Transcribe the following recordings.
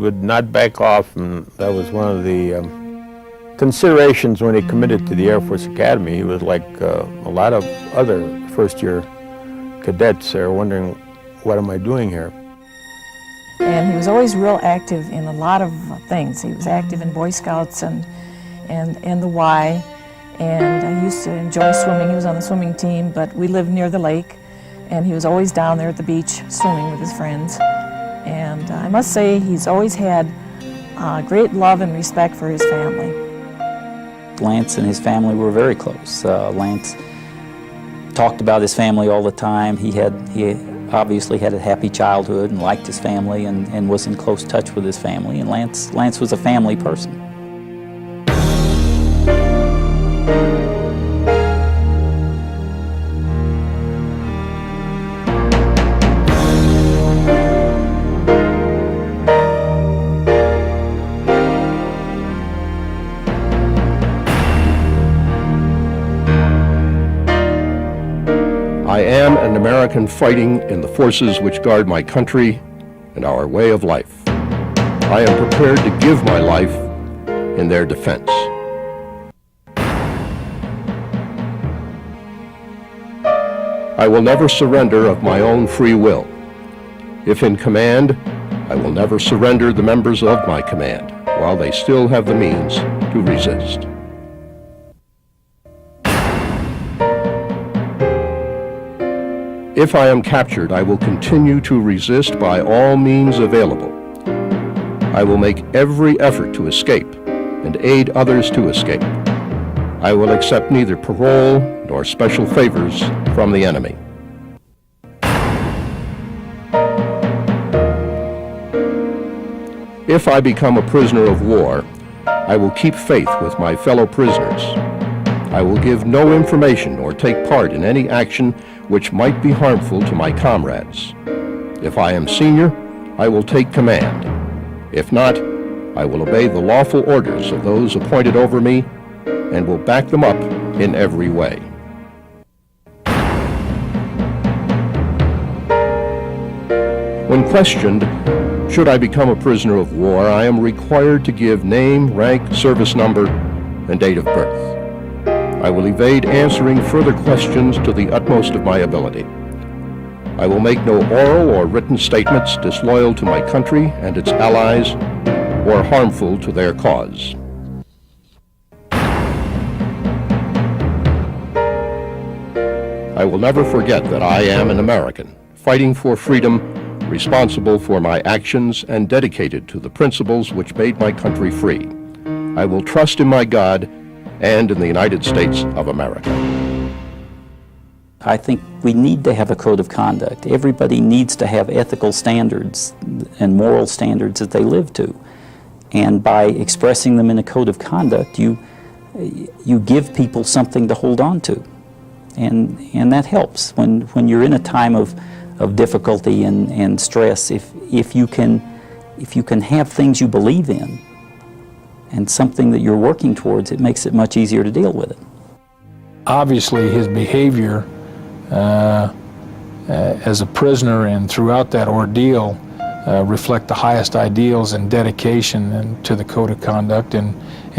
would not back off, and that was one of the considerations when he committed to the Air Force Academy. He was like a lot of other first-year cadets there, wondering, what am I doing here? And he was always real active in a lot of things. He was active in Boy Scouts and the Y, and he used to enjoy swimming. He was on the swimming team, but we lived near the lake, and he was always down there at the beach swimming with his friends. And I must say, he's always had great love and respect for his family. Lance and his family were very close. Lance talked about his family all the time. He obviously had a happy childhood and liked his family and was in close touch with his family. And Lance was a family person. I am an American fighting in the forces which guard my country and our way of life. I am prepared to give my life in their defense. I will never surrender of my own free will. If in command, I will never surrender the members of my command while they still have the means to resist. If I am captured, I will continue to resist by all means available. I will make every effort to escape and aid others to escape. I will accept neither parole nor special favors from the enemy. If I become a prisoner of war, I will keep faith with my fellow prisoners. I will give no information or take part in any action which might be harmful to my comrades. If I am senior, I will take command. If not, I will obey the lawful orders of those appointed over me and will back them up in every way. When questioned, should I become a prisoner of war, I am required to give name, rank, service number, and date of birth. I will evade answering further questions to the utmost of my ability. I will make no oral or written statements disloyal to my country and its allies or harmful to their cause. I will never forget that I am an American, fighting for freedom, responsible for my actions, and dedicated to the principles which made my country free. I will trust in my God and in the United States of America. I think we need to have a code of conduct. Everybody needs to have ethical standards and moral standards that they live to. And by expressing them in a code of conduct, you give people something to hold on to. And that helps. When you're in a time of difficulty and stress, if you can have things you believe in, and something that you're working towards, it makes it much easier to deal with it. Obviously, his behavior as a prisoner and throughout that ordeal reflect the highest ideals and dedication to the code of conduct and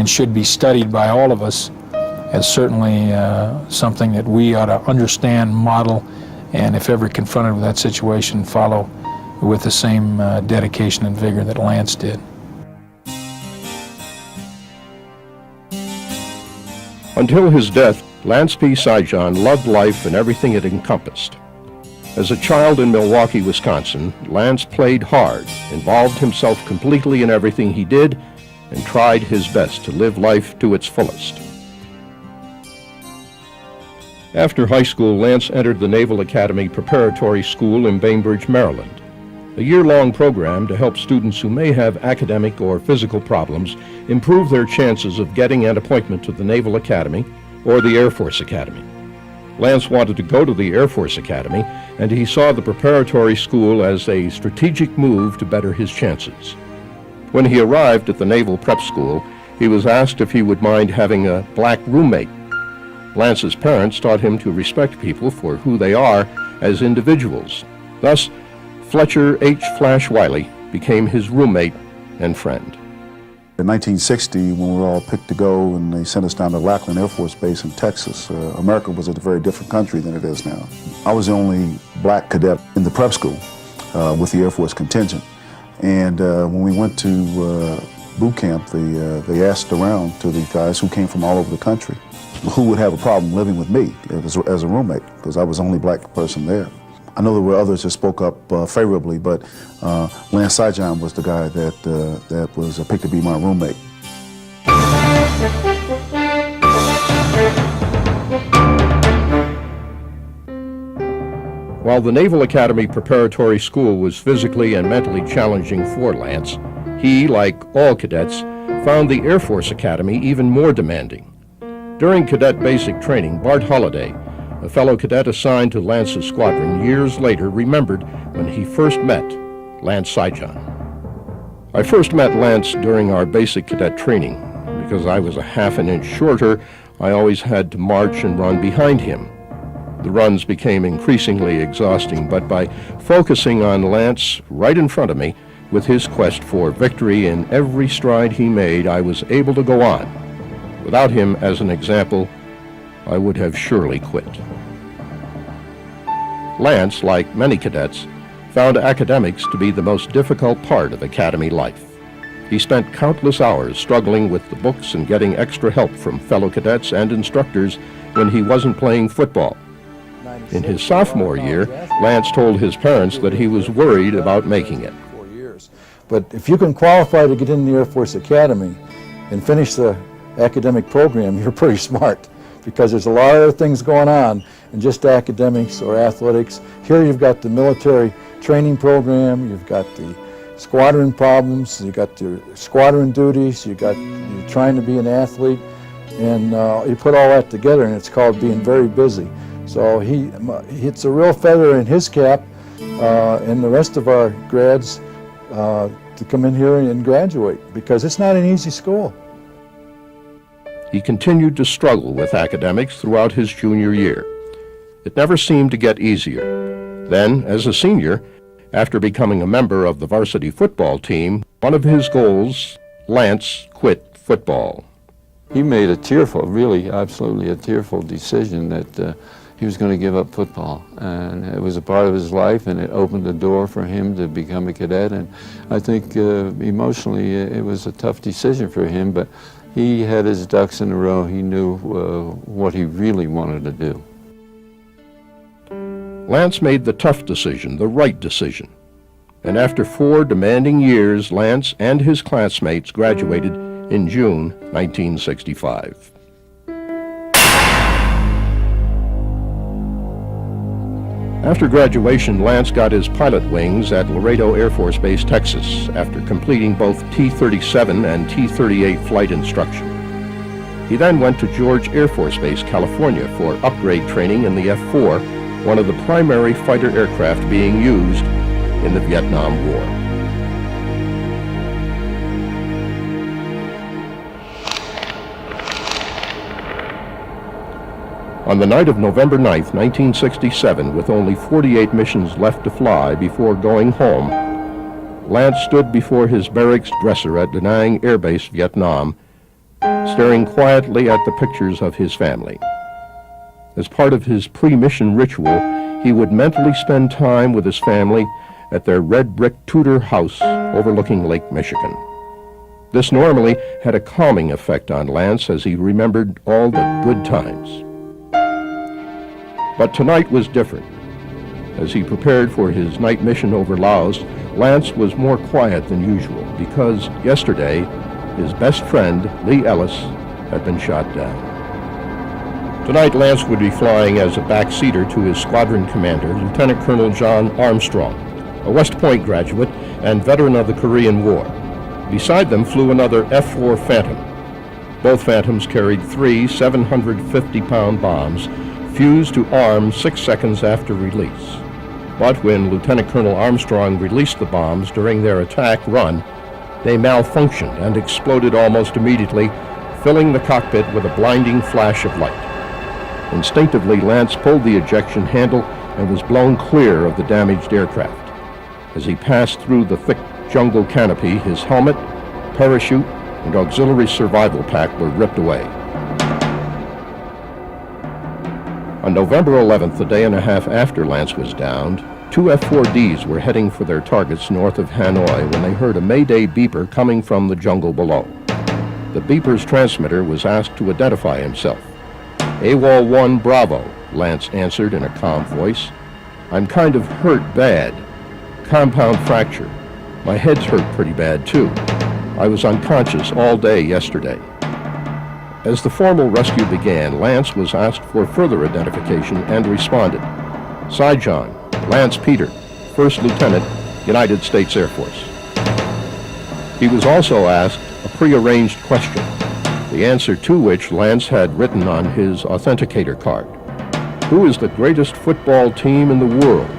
should be studied by all of us as certainly something that we ought to understand, model, and if ever confronted with that situation, follow with the same dedication and vigor that Lance did. Until his death, Lance P. Sijan loved life and everything it encompassed. As a child in Milwaukee, Wisconsin, Lance played hard, involved himself completely in everything he did, and tried his best to live life to its fullest. After high school, Lance entered the Naval Academy Preparatory School in Bainbridge, Maryland, a year-long program to help students who may have academic or physical problems improve their chances of getting an appointment to the Naval Academy or the Air Force Academy. Lance wanted to go to the Air Force Academy, and he saw the preparatory school as a strategic move to better his chances. When he arrived at the Naval Prep School, he was asked if he would mind having a black roommate. Lance's parents taught him to respect people for who they are as individuals. Thus, Fletcher H. Flash Wiley became his roommate and friend. In 1960, when we were all picked to go and they sent us down to Lackland Air Force Base in Texas, America was a very different country than it is now. I was the only black cadet in the prep school with the Air Force contingent. And when we went to boot camp, they asked around to the guys who came from all over the country who would have a problem living with me as a roommate, because I was the only black person there. I know there were others that spoke up favorably, but Lance Sijan was the guy that was picked to be my roommate. While the Naval Academy Preparatory School was physically and mentally challenging for Lance, he, like all cadets, found the Air Force Academy even more demanding. During cadet basic training, Bart Holliday, a fellow cadet assigned to Lance's squadron years later, remembered when he first met Lance Sijan. I first met Lance during our basic cadet training. Because I was a half an inch shorter, I always had to march and run behind him. The runs became increasingly exhausting, but by focusing on Lance right in front of me, with his quest for victory in every stride he made, I was able to go on. Without him as an example, I would have surely quit. Lance, like many cadets, found academics to be the most difficult part of academy life. He spent countless hours struggling with the books and getting extra help from fellow cadets and instructors when he wasn't playing football. In his sophomore year, Lance told his parents that he was worried about making it. But if you can qualify to get in the Air Force Academy and finish the academic program, you're pretty smart, because there's a lot of other things going on than just academics or athletics. Here you've got the military training program, you've got the squadron problems, you've got your squadron duties, you're trying to be an athlete, and you put all that together and it's called being very busy. So it's a real feather in his cap and the rest of our grads to come in here and graduate, because it's not an easy school. He continued to struggle with academics throughout his junior year. It never seemed to get easier. Then, as a senior, after becoming a member of the varsity football team, one of his goals, Lance quit football. He made a tearful, really absolutely a tearful decision that he was going to give up football. And it was a part of his life, and it opened the door for him to become a cadet. And I think emotionally it was a tough decision for him, but he had his ducks in a row. He knew what he really wanted to do. Lance made the tough decision, the right decision. And after 4 demanding years, Lance and his classmates graduated in June 1965. After graduation, Lance got his pilot wings at Laredo Air Force Base, Texas, after completing both T-37 and T-38 flight instruction. He then went to George Air Force Base, California, for upgrade training in the F-4, one of the primary fighter aircraft being used in the Vietnam War. On the night of November 9th, 1967, with only 48 missions left to fly before going home, Lance stood before his barracks dresser at Da Nang Air Base, Vietnam, staring quietly at the pictures of his family. As part of his pre-mission ritual, he would mentally spend time with his family at their red brick Tudor house overlooking Lake Michigan. This normally had a calming effect on Lance as he remembered all the good times. But tonight was different. As he prepared for his night mission over Laos, Lance was more quiet than usual because yesterday his best friend, Lee Ellis, had been shot down. Tonight, Lance would be flying as a backseater to his squadron commander, Lieutenant Colonel John Armstrong, a West Point graduate and veteran of the Korean War. Beside them flew another F-4 Phantom. Both Phantoms carried 3 750-pound bombs fused to arms 6 seconds after release. But when Lieutenant Colonel Armstrong released the bombs during their attack run, they malfunctioned and exploded almost immediately, filling the cockpit with a blinding flash of light. Instinctively, Lance pulled the ejection handle and was blown clear of the damaged aircraft. As he passed through the thick jungle canopy, his helmet, parachute, and auxiliary survival pack were ripped away. On November 11th, a day and a half after Lance was downed, two F-4Ds were heading for their targets north of Hanoi when they heard a Mayday beeper coming from the jungle below. The beeper's transmitter was asked to identify himself. AWOL 1 Bravo, Lance answered in a calm voice. I'm kind of hurt bad. Compound fracture. My head's hurt pretty bad too. I was unconscious all day yesterday. As the formal rescue began, Lance was asked for further identification and responded. Sijan, Lance Peter, First Lieutenant, United States Air Force. He was also asked a prearranged question, the answer to which Lance had written on his authenticator card. Who is the greatest football team in the world?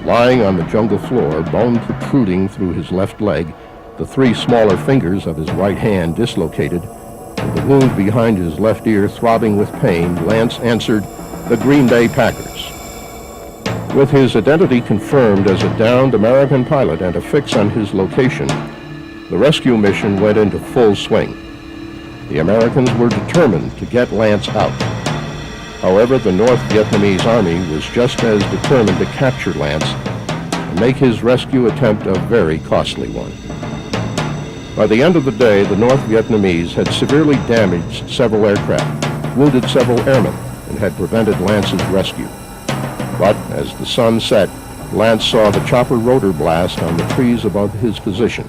Lying on the jungle floor, bone protruding through his left leg, the three smaller fingers of his right hand dislocated, and the wound behind his left ear throbbing with pain, Lance answered, the Green Bay Packers. With his identity confirmed as a downed American pilot and a fix on his location, the rescue mission went into full swing. The Americans were determined to get Lance out. However, the North Vietnamese Army was just as determined to capture Lance and make his rescue attempt a very costly one. By the end of the day, the North Vietnamese had severely damaged several aircraft, wounded several airmen, and had prevented Lance's rescue. But as the sun set, Lance saw the chopper rotor blast on the trees above his position.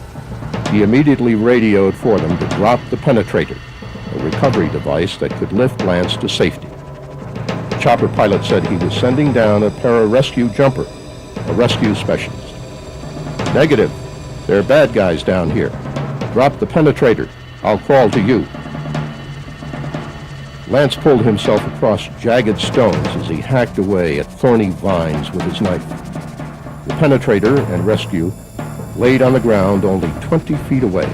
He immediately radioed for them to drop the penetrator, a recovery device that could lift Lance to safety. The chopper pilot said he was sending down a pararescue jumper, a rescue specialist. Negative. There are bad guys down here. Drop the penetrator. I'll crawl to you. Lance pulled himself across jagged stones as he hacked away at thorny vines with his knife. The penetrator and rescue laid on the ground only 20 feet away.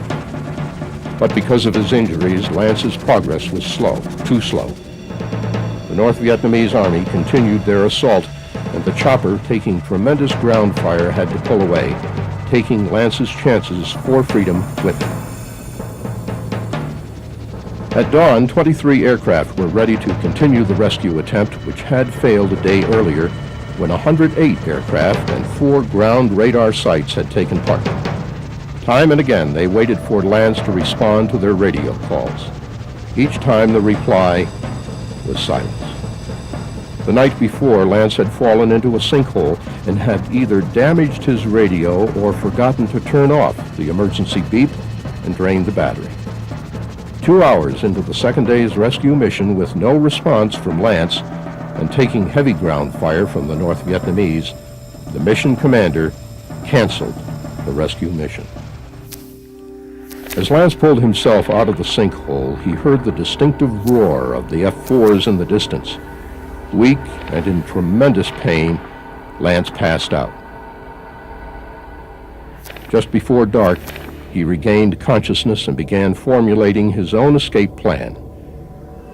But because of his injuries, Lance's progress was slow, too slow. The North Vietnamese Army continued their assault, and the chopper, taking tremendous ground fire, had to pull away, taking Lance's chances for freedom with him. At dawn, 23 aircraft were ready to continue the rescue attempt, which had failed a day earlier when 108 aircraft and 4 ground radar sites had taken part. Time and again, they waited for Lance to respond to their radio calls. Each time the reply was silence. The night before, Lance had fallen into a sinkhole and had either damaged his radio or forgotten to turn off the emergency beep and drained the battery. 2 hours into the second day's rescue mission with no response from Lance and taking heavy ground fire from the North Vietnamese, the mission commander canceled the rescue mission. As Lance pulled himself out of the sinkhole, he heard the distinctive roar of the F-4s in the distance. Weak and in tremendous pain, Lance passed out. Just before dark, he regained consciousness and began formulating his own escape plan.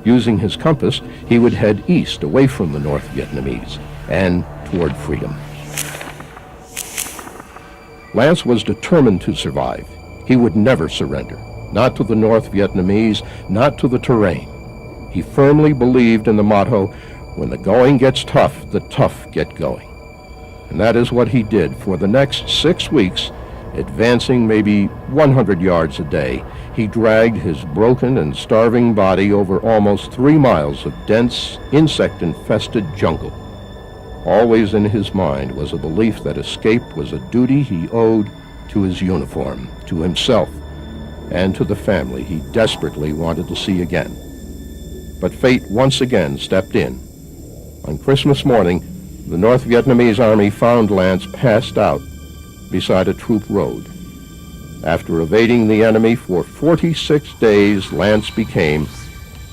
Using his compass, he would head east away from the North Vietnamese and toward freedom. Lance was determined to survive. He would never surrender, not to the North Vietnamese, not to the terrain. He firmly believed in the motto, when the going gets tough, the tough get going. And that is what he did for the next 6 weeks. Advancing maybe 100 yards a day, he dragged his broken and starving body over almost 3 miles of dense, insect-infested jungle. Always in his mind was a belief that escape was a duty he owed to his uniform, to himself, and to the family he desperately wanted to see again. But fate once again stepped in. On Christmas morning, the North Vietnamese Army found Lance passed out beside a troop road. After evading the enemy for 46 days, Lance became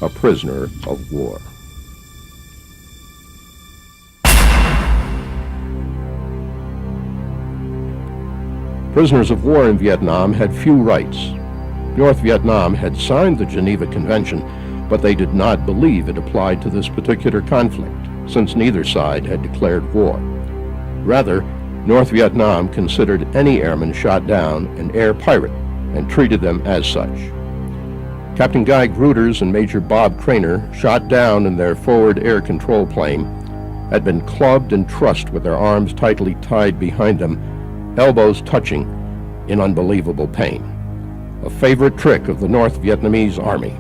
a prisoner of war. Prisoners of war in Vietnam had few rights. North Vietnam had signed the Geneva Convention, but they did not believe it applied to this particular conflict, since neither side had declared war. Rather, North Vietnam considered any airman shot down an air pirate and treated them as such. Captain Guy Gruters and Major Bob Craner, shot down in their forward air control plane, had been clubbed and trussed with their arms tightly tied behind them, elbows touching, in unbelievable pain. A favorite trick of the North Vietnamese Army.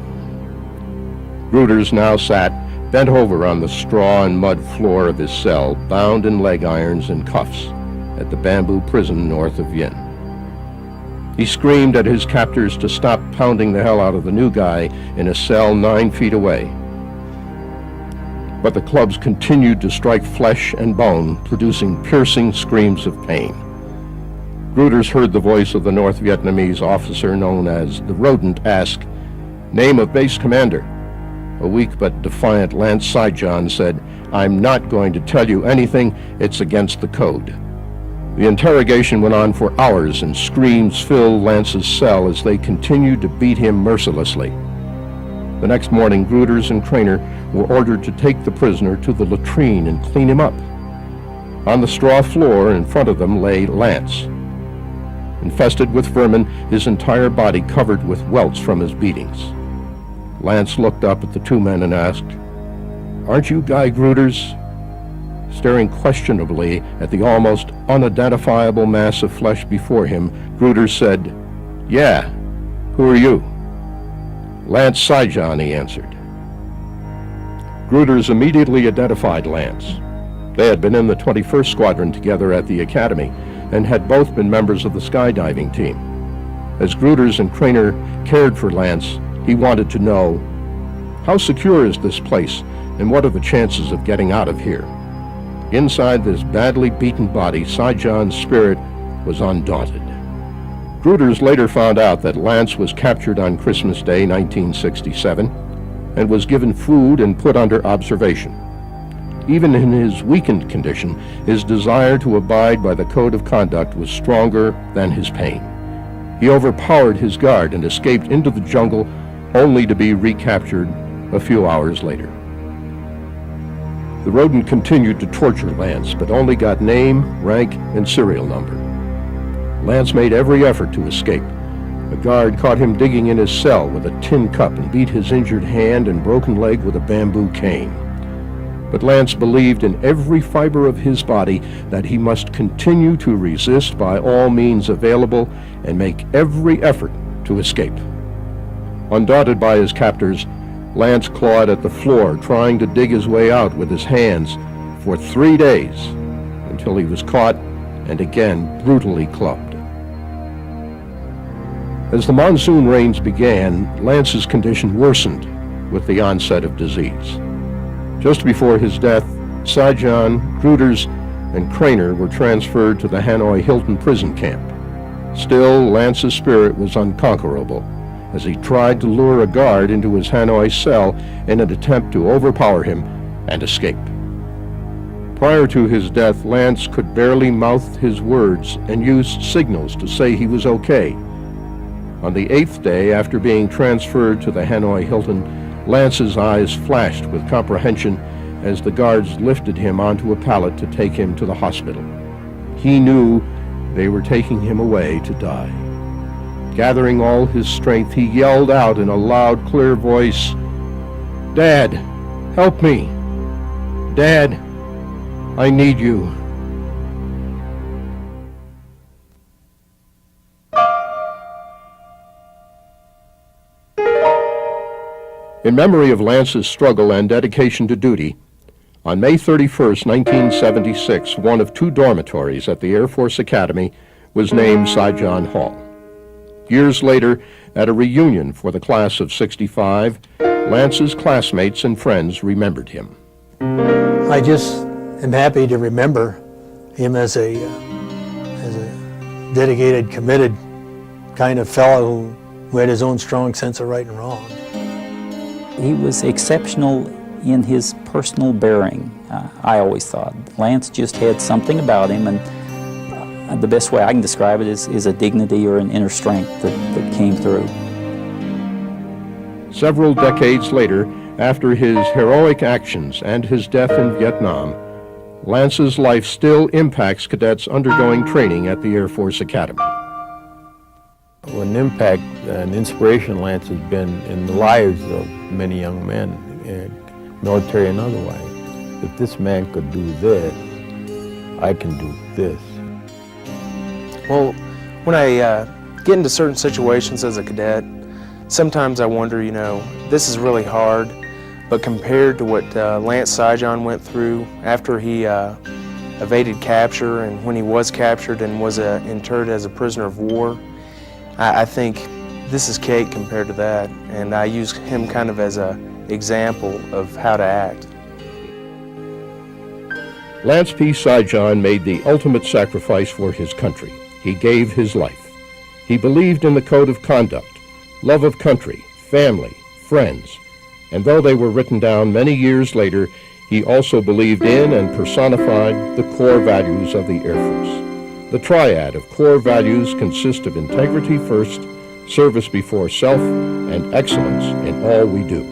Gruters now sat bent over on the straw and mud floor of his cell, bound in leg irons and cuffs, at the bamboo prison north of Vien. He screamed at his captors to stop pounding the hell out of the new guy in a cell 9 feet away. But the clubs continued to strike flesh and bone, producing piercing screams of pain. Gruters heard the voice of the North Vietnamese officer known as the Rodent ask, "Name of base commander." A weak but defiant Lance Sijan said, "I'm not going to tell you anything, it's against the code." The interrogation went on for hours, and screams filled Lance's cell as they continued to beat him mercilessly. The next morning, Gruters and Craner were ordered to take the prisoner to the latrine and clean him up. On the straw floor in front of them lay Lance, infested with vermin, his entire body covered with welts from his beatings. Lance looked up at the two men and asked, "Aren't you Guy Gruters?" Staring questionably at the almost unidentifiable mass of flesh before him, Gruters said, "Yeah, who are you?" "Lance Sijan," he answered. Gruters immediately identified Lance. They had been in the 21st Squadron together at the Academy and had both been members of the skydiving team. As Gruters and Craner cared for Lance, he wanted to know, how secure is this place and what are the chances of getting out of here? Inside this badly beaten body, Sijan's spirit was undaunted. Gruters later found out that Lance was captured on Christmas Day, 1967, and was given food and put under observation. Even in his weakened condition, his desire to abide by the code of conduct was stronger than his pain. He overpowered his guard and escaped into the jungle, only to be recaptured a few hours later. The Rodent continued to torture Lance, but only got name, rank, and serial number. Lance made every effort to escape. A guard caught him digging in his cell with a tin cup and beat his injured hand and broken leg with a bamboo cane. But Lance believed in every fiber of his body that he must continue to resist by all means available and make every effort to escape. Undaunted by his captors, Lance clawed at the floor, trying to dig his way out with his hands for 3 days, until he was caught and again brutally clubbed. As the monsoon rains began, Lance's condition worsened with the onset of disease. Just before his death, Sijan, Gruters, and Craner were transferred to the Hanoi Hilton prison camp. Still, Lance's spirit was unconquerable as he tried to lure a guard into his Hanoi cell in an attempt to overpower him and escape. Prior to his death, Lance could barely mouth his words and used signals to say he was okay. On the 8th day after being transferred to the Hanoi Hilton, Lance's eyes flashed with comprehension as the guards lifted him onto a pallet to take him to the hospital. He knew they were taking him away to die. Gathering all his strength, he yelled out in a loud, clear voice, "Dad, help me! Dad, I need you." In memory of Lance's struggle and dedication to duty, on May 31st, 1976, one of 2 dormitories at the Air Force Academy was named Sijan Hall. Years later, at a reunion for the class of '65, Lance's classmates and friends remembered him. I just am happy to remember him as a dedicated, committed kind of fellow who had his own strong sense of right and wrong. He was exceptional in his personal bearing, I always thought. Lance just had something about him, and the best way I can describe it is a dignity or an inner strength that came through. Several decades later, after his heroic actions and his death in Vietnam, Lance's life still impacts cadets undergoing training at the Air Force Academy. An impact and inspiration Lance has been in the lives of many young men, military and otherwise. If this man could do this, I can do this. Well, when I get into certain situations as a cadet, sometimes I wonder, this is really hard, but compared to what Lance Sijan went through after he evaded capture and when he was captured and was interred as a prisoner of war, I think this is cake compared to that, and I use him kind of as an example of how to act. Lance P. Sijan made the ultimate sacrifice for his country. He gave his life. He believed in the code of conduct, love of country, family, friends, and though they were written down many years later, he also believed in and personified the core values of the Air Force. The triad of core values consists of integrity first, service before self, and excellence in all we do.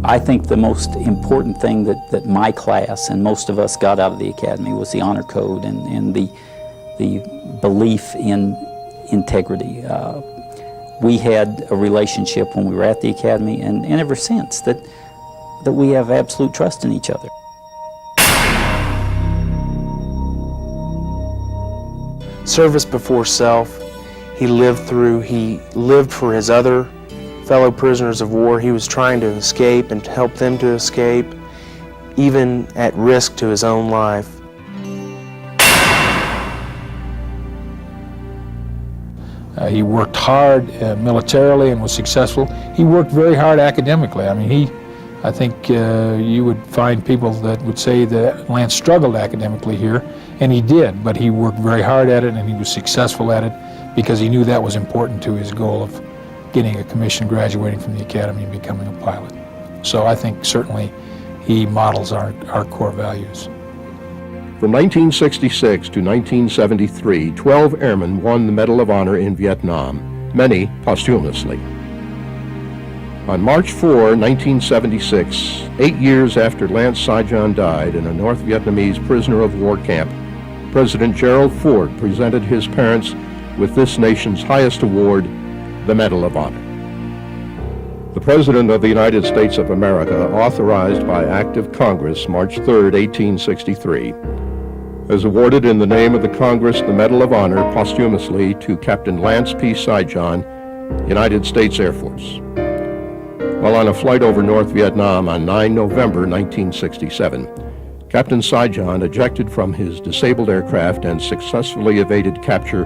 I think the most important thing that my class and most of us got out of the academy was the honor code and the belief in integrity. We had a relationship when we were at the academy and ever since that we have absolute trust in each other. Service before self. He lived for his other fellow prisoners of war. He was trying to escape and to help them to escape, even at risk to his own life. He worked hard militarily and was successful. He worked very hard academically. I mean, I think you would find people that would say that Lance struggled academically here, and he did, but he worked very hard at it and he was successful at it because he knew that was important to his goal of getting a commission, graduating from the academy and becoming a pilot. So I think certainly he models our core values. From 1966 to 1973, 12 airmen won the Medal of Honor in Vietnam, many posthumously. On March 4, 1976, 8 years after Lance Sijan died in a North Vietnamese prisoner of war camp, President Gerald Ford presented his parents with this nation's highest award, the Medal of Honor. The President of the United States of America authorized by Act of Congress March 3, 1863, has awarded in the name of the Congress the Medal of Honor posthumously to Captain Lance P. Sijan, United States Air Force. While on a flight over North Vietnam on 9 November 1967, Captain Sijan ejected from his disabled aircraft and successfully evaded capture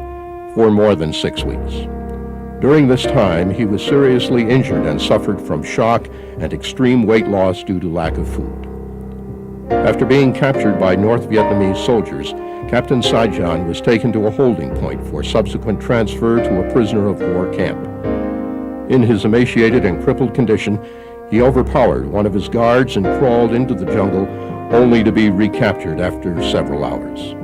for more than 6 weeks. During this time, he was seriously injured and suffered from shock and extreme weight loss due to lack of food. After being captured by North Vietnamese soldiers, Captain Sijan was taken to a holding point for subsequent transfer to a prisoner of war camp. In his emaciated and crippled condition, he overpowered one of his guards and crawled into the jungle, only to be recaptured after several hours.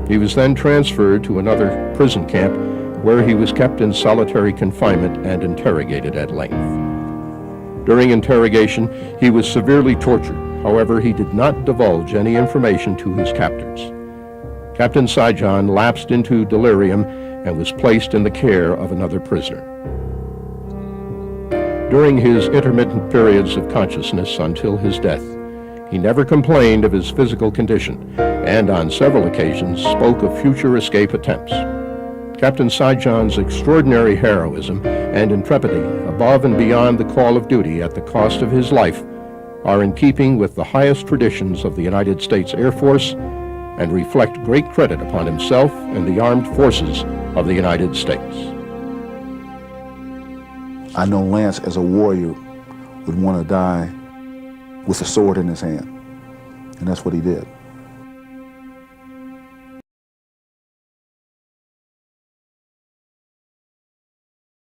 He was then transferred to another prison camp where he was kept in solitary confinement and interrogated at length. During interrogation, he was severely tortured. However, he did not divulge any information to his captors. Captain Sijan lapsed into delirium and was placed in the care of another prisoner. During his intermittent periods of consciousness until his death, he never complained of his physical condition and on several occasions spoke of future escape attempts. Captain Sijan's extraordinary heroism and intrepidity above and beyond the call of duty at the cost of his life are in keeping with the highest traditions of the United States Air Force and reflect great credit upon himself and the armed forces of the United States. I know Lance, as a warrior, would want to die with a sword in his hand, and that's what he did.